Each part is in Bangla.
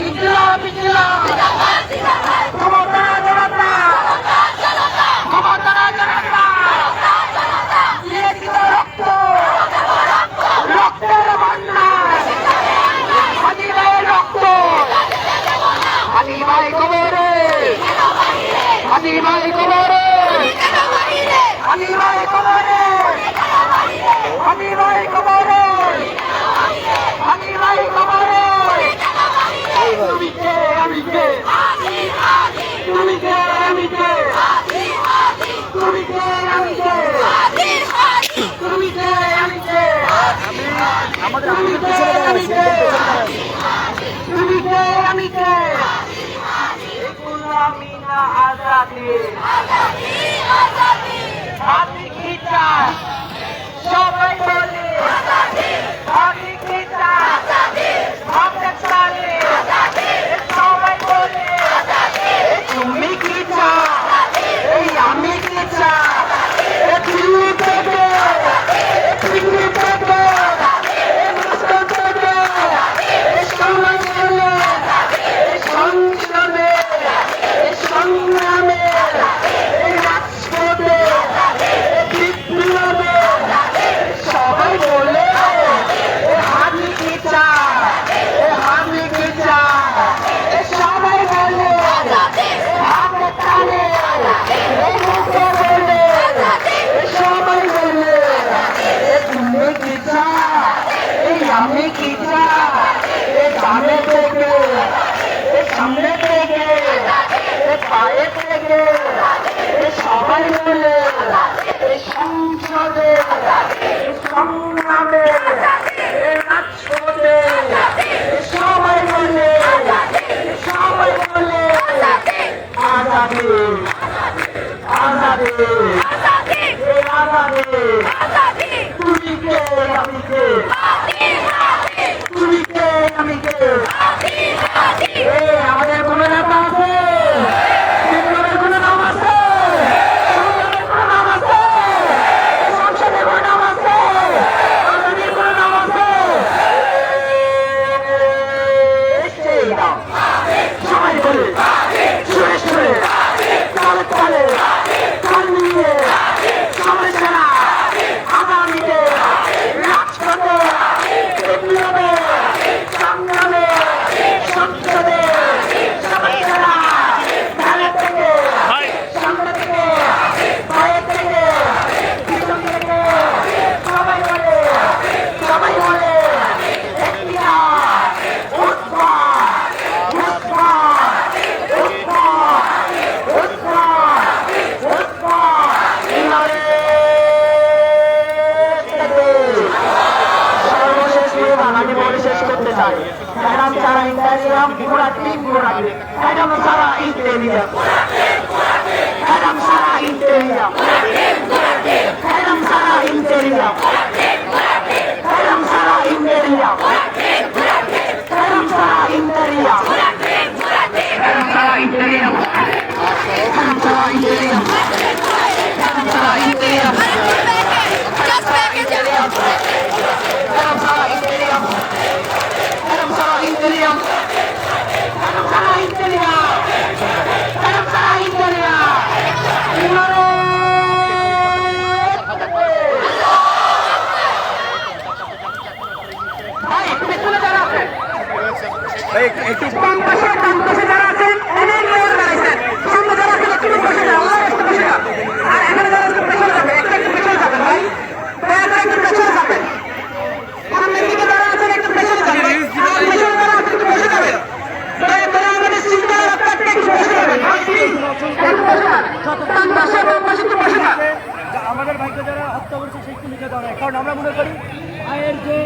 ইনকিলাব ইনকিলাব ক্ষমতা জনতা ক্ষমতা জনতা দিয়েছিল রক্ত রক্তের বন্যায় হাজি ভাইয়ের রক্ত হাজি ভাই কবরে হাজি ভাই কবরে হাজি ভাই কবরে হাজি ভাই কবরে হাজি ভাই কবরে তুমি কে আমি কে তুমি কে আমি কে তুমি কে আমি কে তুমি কে আমি কে তুমি কে আমি কে তুমি কে আমি কে গোলামি না আজাদি আপনি কি চান সবাই বলে আপনি কি চান আপনার সাথে সবাই বলে তুমি কি চাও এই আমি কি চাই তুমি থেকে তুমি থেকে মুসলিম থেকে সমাজে সংসদে সংগ্রামে রাজপথে বিপ্লবে সবাই বলে আমি কি চাই আমি কি চাই সবাই বলে হাতে তালে মুখে বলে সবাই বলে তুমি কি চাই আমি কি চাই সামনে থেকে সামনে থেকে পায়ে থেকে সবাই বলে সংসদে সংগ্রামে রাজপথে সবাই বলে আজাদি আজাদি আজাদি তুমি কে আমি কে তুমি কে আমি কে আমাদের কোনো নেতা আছে বিপ্লবের কোনো নাম আছে সংগ্রামের কোনো নাম আছে সংসদের কোনো নাম আছে আজাদির কোনো নাম আছে সেই নাম সবাই বলে সুরে সুরে তালে তালে তাল মিলিয়ে সবাই সেরা আগামীতে রাজপথে বিপ্লবে সংগ্রামে সংসদে সবাই সেরা তালে থেকে সামনে থেকে পায়ে থেকে পিছন থেকে সবাই বলে Madam Sarah Interior, Madam Sarah Interior, Madam Sarah Interior, Madam Sarah Interior, Madam Sarah Interior, Madam Sarah Interior, Madam Sarah Interior, Madam Sarah Interior, Madam Sarah Interior, just back in the Madam Sarah Interior. Madam Sarah Interior, Madam Sarah Interior, Madam Sarah Interior. Baik, betul cara. Baik, itu pangkasnya cara asen. Ini luar biasa. Sama cara kita cuma pasal Allah itu pasal. Ada cara itu pasal apa? Ekak pasal apa? Baik, baik itu pasal apa? Orang ini kita cara asen itu pasal apa? আমাদের ভাইকে যারা হত্যা করেছে সেই লিখে দেওয়া হয়, কারণ আমরা মনে করি আয়ের যে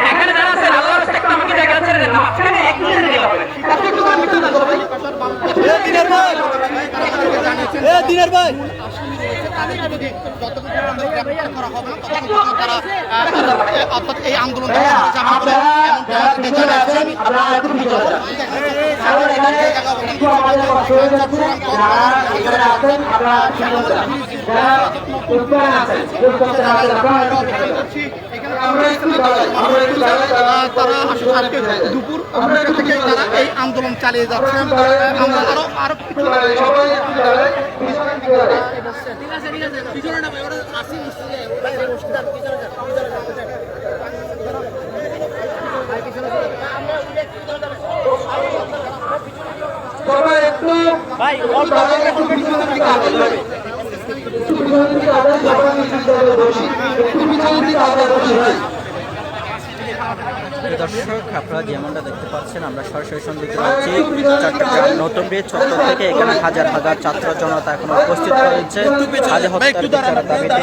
এখানে যারা আছেন আল্লাহর রাস্তায় একটু আমাকে জায়গা ছেড়ে দেন, মাঝখানে একটু ছেড়ে দিলে হবে না। আজকে একটু দাঁড়ান, একটু দাঁড়ান সবাই। দিনের ভাই অর্থাৎ এই আন্দোলন পেছনে আছেন আপনারা একটু পিছনে যান। তারা দুপুর থেকে তারা এই আন্দোলন চালিয়ে যাচ্ছেন। আমরা আরো ভাই অল্প দর্শক আপনারা যেমনটা দেখতে পাচ্ছেন আমরা সরাসরি সংযুক্ত হচ্ছি চট্টগ্রাম নতুন ব্রিজ চত্বর থেকে। এখানে হাজার হাজার ছাত্র জনতা এখন উপস্থিত হয়েছে হাজার হত্যার বিচারের দাবিতে।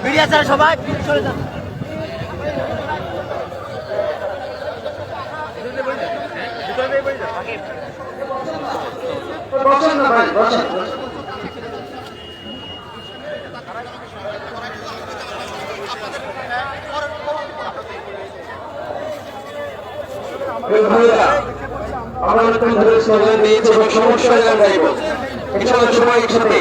মিডিয়া ছাড়া সবাই চলে যান। আমরা অনেকক্ষণ ধরে স্লোগান দিয়েছি এবং সমস্যা গাইব ইনশাআল্লাহ সবাই একসাথে।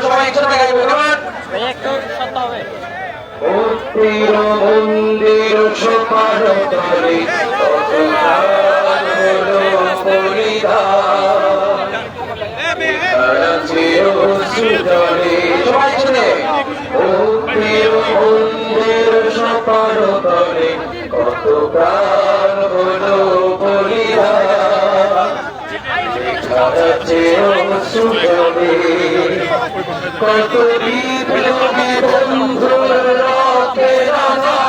সবাই একসাথে গাইব, একটু সত্য হবে। মন্দির মন্দির সোপান তলে সবাই শুনে মন্দির মন্দির সোপান তলে কত প্রাণ হলো বলিদান কত বিপ্লবী বন্ধুর রক্তে রাঙা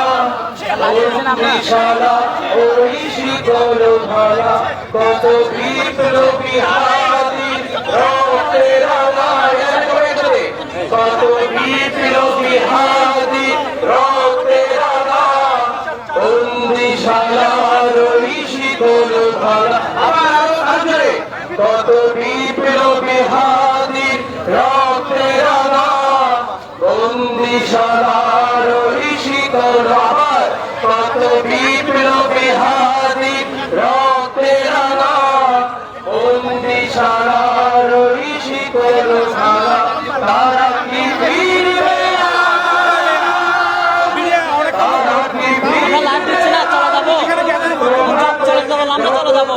বিশালা ওই শিকল ভালা কত বিপ্লবী হাতির রক্তে রাঙা কত বিপ্লবী হাতির রক্তে রাঙা বন্দিশালার ওই শিকল ভালা আবার কত বিপ্লবী হাতির রক্তে রাঙা বন্দিশালার ওই শিকল আবার কত বিপ্লবী হাতির রক্তে রাঙা বন্দিশালার ওই শিকল ভাঙা তারা কি ফিরবে না তারা কি ফিরবে না চলে যাবো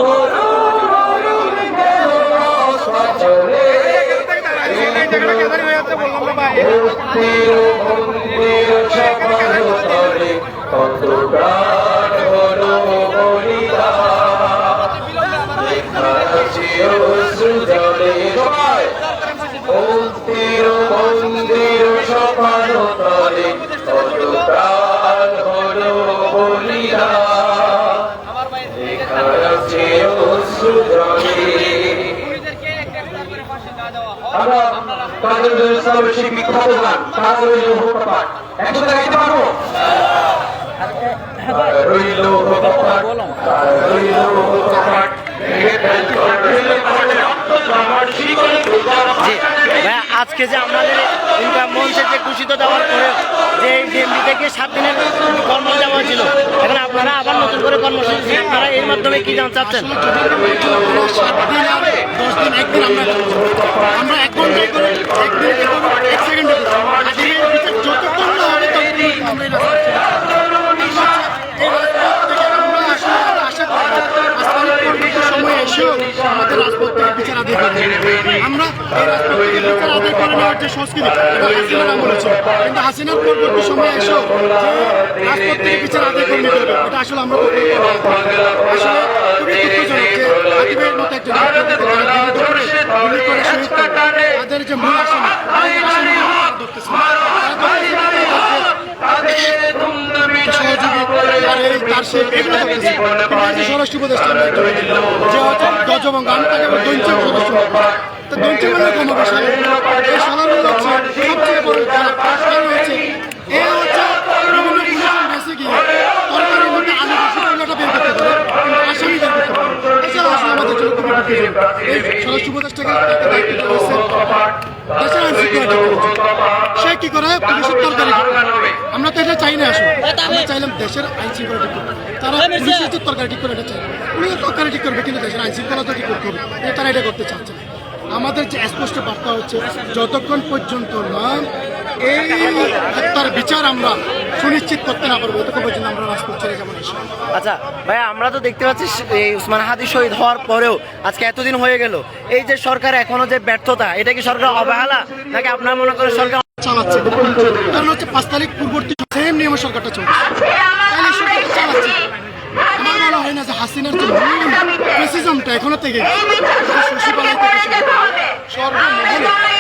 মন্দির সকাল তলে কত প্রাণ হলো বলিদান জলে সবাই মন্দির মন্দির সকাল তলে কত প্রাণ হলো বলিদান লেখা আছে অশ্রু জলে। আমরা তাদের সেই বিখ্যাত গান তারা রইল কপাট একসাথে গাইতে পারবো? রইল কপাট রইল কপাট আজকে যে আমাদের মঞ্চে যে ঘোষিত দেওয়ার পরে যে ডিএমপি থেকে 7 দিনের কর্ম দেওয়া ছিল, এখন আপনারা আবার নতুন করে কর্মসূচি আপনারা এর মাধ্যমে কি জানতে চাচ্ছেন? 7 দিন 10 দিন একদিন আমরা 1 ঘন্টায় করে 1 মিনিটে 1 সেকেন্ডে যতক্ষণ না হবে ততক্ষণ আমরা সময় এসেও আমাদের রাজপথ থেকে বিচার আদায় করতে আমরা এই রাজপথ থেকে বিচার আদায় করে নেওয়ার যে সংস্কৃতি এটা হাসিনার আমল ছিল, কিন্তু হাসিনার পরবর্তী সময় এসেও যে রাজপথ থেকে বিচার আদায় করে নিতে হবে এটা আসলে আমরা আসলে খুবই দুঃখজনক যে হাতিমের মতো একজন তাদের যে মূল আসামি ধরতেছে স্বরাষ্ট্র উপদেষ্টা যে হচ্ছে গজবঙ্গ আমি তাকে দৈঞ্চের স্বরাষ্ট্র তো দৈঞ্চের মানে কমাবে সালার এই সালার হচ্ছে সবচেয়ে বড় কারণ হচ্ছে এ হচ্ছে বিভিন্ন পুলিশের মেসে গিয়ে তরকারির মধ্যে আলু বেশি বের করতে পারে কিন্তু আসামি বের করতে পারে এছাড়া আসলে আমাদের জন্য খুবই এই স্বরাষ্ট্র উপদেষ্টাকে দায়িত্ব হচ্ছে দেশের আইন শৃঙ্খলা সে কি করে পুলিশের তরকারি আমরা তো এটা চাই না আসলে আমরা চাইলাম দেশের আইন শৃঙ্খলা ঠিক করতে তারা পুলিশের যে তরকারি ঠিক করে এটা চাই উনি তরকারি ঠিক করবে কিন্তু দেশের আইন শৃঙ্খলা তো ঠিক করতে হবে তারা এটা করতে চাচ্ছে না। আমাদের যে স্পষ্ট বার্তা হচ্ছে যতক্ষণ পর্যন্ত না এই হত্যার বিচার আমরা সুনিশ্চিত করতে না পারবো ততক্ষণ পর্যন্ত আমরা রাজপথ ছেড়ে যাবো না। আচ্ছা ভাই, আমরা তো দেখতে পাচ্ছি এই উসমান হাদি শহীদ হওয়ার পরেও আজকে এতদিন হয়ে গেল, এই যে সরকার এখনো যে ব্যর্থতা, এটা কি সরকার অবহেলা নাকি আপনার মনে করেন সরকার চালাচ্ছে? কারণ হচ্ছে 5 তারিখ পূর্ববর্তী সেম নিয়মে সরকারটা চলছে, তাহলে সরকার চালাচ্ছে। আমার মনে হয় না যে হাসিনার যে প্রেসিজমটা এখনো থেকে শশীপালাই থেকে সর্বমহলে তারাই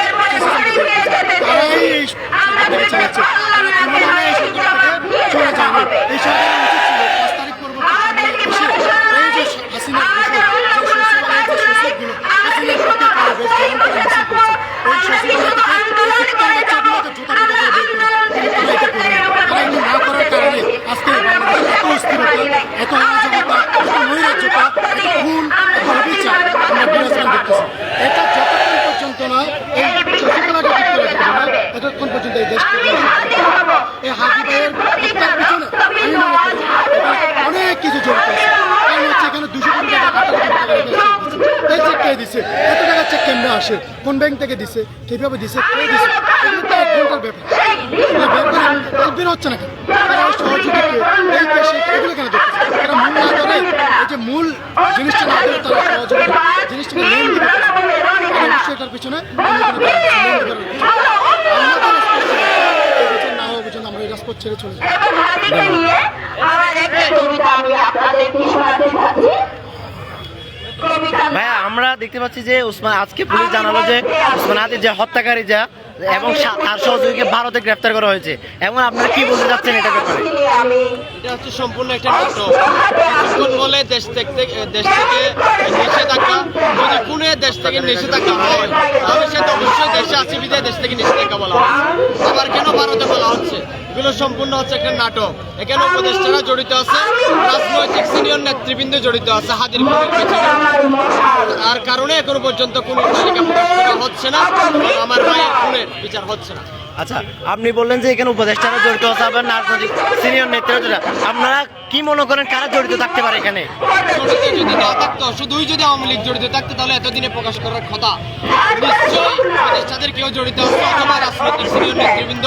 এই সরকারটাকে চালাচ্ছে, তারা কোনোভাবে এই সরকার থেকে চলে যায়নি। এই সরকারের উচিত ছিল 5 তারিখ পরবর্তী এই যে হাসিনার শশীপালাই যে শোষকগুলো হাসিনার পক্ষে তারা বেশ গ্রহণ করে মিছিল করছে, ওই শশীপালাই থেকে বাচ্চাগুলোকে জুতা জুতা করে বের করে তারা এটা করে তারা এগুলো না করার কারণে আজকে বাংলাদেশে এত অস্থিরতা, এত অরাজকতা, এত নৈরাজ্যতা, এত খুন, এত অবিচার আমরা বিরাজমান দেখতেছি। এটা যতক্ষণ পর্যন্ত না এই শশীকলাকে ঠিক করে দেবে না ততক্ষণ পর্যন্ত এই দেশকে এই হাদি ভাইয়ের হত্যার পিছনে আমি মনে করি অনেক কিছু জড়িত আছে। কারণ হচ্ছে এখানে 200 কোটি টাকা এই চেক কে দিছে, এত টাকার চেক কেমনে আসে, কোন ব্যাংক থেকে দিছে, কিভাবে দিছে, কে দিছে, এগুলো তো 1 ঘন্টার ব্যাপার। বের হচ্ছে না কেন? সহযোগী এই দেশে এগুলো কেন দেখতেছে? এরা মূল না করে এই যে মূল জিনিসটা না করে তারা সহযোগী জিনিসটাকে লেন দিবে, অবশ্যই এটার পিছনে না হওয়া পর্যন্ত আমরা এই রাজপথ ছেড়ে চলে যাই। ভাইয়া, আমরা দেখতে পাচ্ছি যে উসমান আজকে পুলিশ জানালো যে উসমান হাদির যে হত্যাকারী যা এবং তার সহযোগীকে ভারতে গ্রেফতার করা হয়েছে, এবং আপনারা কি বলতে চাচ্ছেন এটা ব্যাপারে? এটা হচ্ছে সম্পূর্ণ একটা নাটক। কিছুক্ষণ বলে দেশ থেকে নিষেধাজ্ঞা, যদি কোনো দেশ থেকে নিষেধাজ্ঞা হয় তাহলে সে তো অবশ্যই দেশে আছে বিধায় দেশ থেকে নিষেধাজ্ঞা বলা হয়। আবার কেন ভারতে বলা হচ্ছে? এগুলো সম্পূর্ণ হচ্ছে একটা নাটক। এখানে উপদেষ্টারা জড়িত আছে, রাজনৈতিক সিনিয়র নেতৃবৃন্দ জড়িত আছে হাদির আর কারণে এখনো পর্যন্ত কোনো তালিকা প্রকাশ করা হচ্ছে না, আমার ভাইয়ের খুনের বিচার হচ্ছে না। আচ্ছা, আপনি বললেন যে এখানে উপদেষ্টারা জড়িত আছে, আবার রাজনৈতিক সিনিয়র নেতৃত্বরা, আপনারা কি মনে করেন কারা জড়িত থাকতে পারে এখানে? জড়িত যদি না থাকতো, শুধুই যদি আওয়ামী লীগ জড়িত থাকতো তাহলে এতদিনে প্রকাশ করার কথা। নিশ্চয়ই উপদেষ্টাদের কেউ জড়িত আছে অথবা রাজনৈতিক সিনিয়র নেতৃবৃন্দ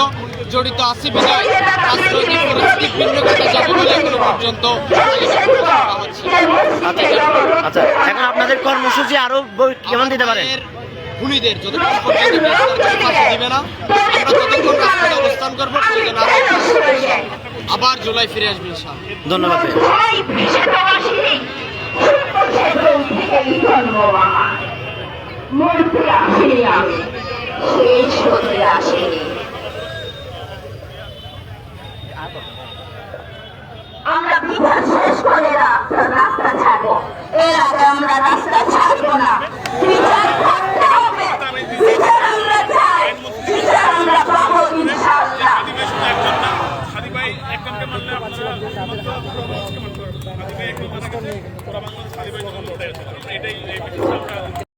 জড়িত আছে বিধায় রাজনৈতিক পরিস্থিতি ভিন্ন কথা যাবে বলে এখনো পর্যন্ত আচ্ছা, এখন আপনাদের কর্মসূচি আরো কেমন দিতে পারেন? খুনিদের যতক্ষণ পর্যন্ত ফাঁসি দিবে না আমরা ততক্ষণ রাস্তায় অবস্থান করবো, আবার জুলাই ফিরে আসবে ইনশাআল্লাহ। ধন্যবাদ। আমরা বিচার শেষ করে রাস্তা ছাড়বো, এর আগে আমরা রাস্তা ছাড়বো না। বিচার করতে হবে, বিচার আমরা চাই, বিচার আমরা পাবো ইনশাআল্লাহ। হাদি ভাই একজনকে মারলে আপনারা